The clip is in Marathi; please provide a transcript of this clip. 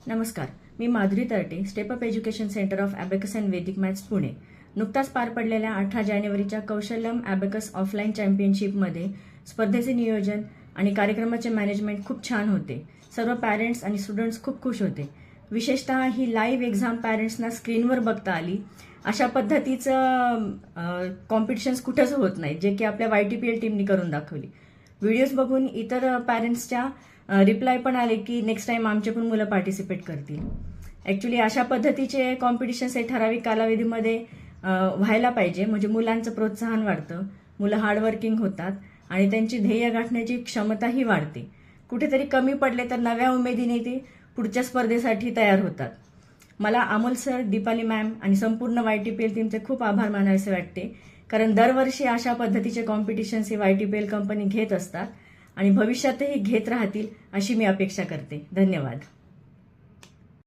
नमस्कार, मी Madhuri Tarte, step up education centre of abacus and Vedic maths Pune. नुकताच पार पडलेल्या 18 जानेवारीच्या कौशल्यम ॲबॅकस ऑफलाईन चॅम्पियनशिपमध्ये स्पर्धेचे नियोजन आणि कार्यक्रमाचे मॅनेजमेंट खूप छान होते. सर्व पॅरेंट्स आणि स्टुडंट्स खूप खुश होते. विशेषतः ही लाईव्ह एक्झाम पॅरेंट्सना स्क्रीनवर बघता आली. अशा पद्धतीचं कॉम्पिटिशन्स कुठंच होत नाही, जे की आपल्या YTPL टीमनी करून दाखवली. व्हिडिओज बघून इतर पॅरेंट्सच्या रिप्लाय पण आले की नेक्स्ट टाइम आमचे पण मुलं पार्टिसिपेट करतील. ॲक्च्युली अशा पद्धतीचे कॉम्पिटिशन्स हे ठराविक कालावधीमध्ये व्हायला पाहिजे, म्हणजे मुलांचं प्रोत्साहन वाढतं, मुलं हार्डवर्किंग होतात आणि त्यांची ध्येय गाठण्याची क्षमताही वाढते. कुठेतरी कमी पडले तर नव्या उमेदीने ते पुढच्या स्पर्धेसाठी तयार होतात. मला अमोल सर, दीपाली मॅम आणि संपूर्ण YTPL टीमचे खूप आभार मानावेसे वाटते, कारण दरवर्षी अशा पद्धतीचे कॉम्पिटिशन्स हे YTPL कंपनी घेत असतात आणि भविष्यातही घेत राहतील अशी मी अपेक्षा करते. धन्यवाद.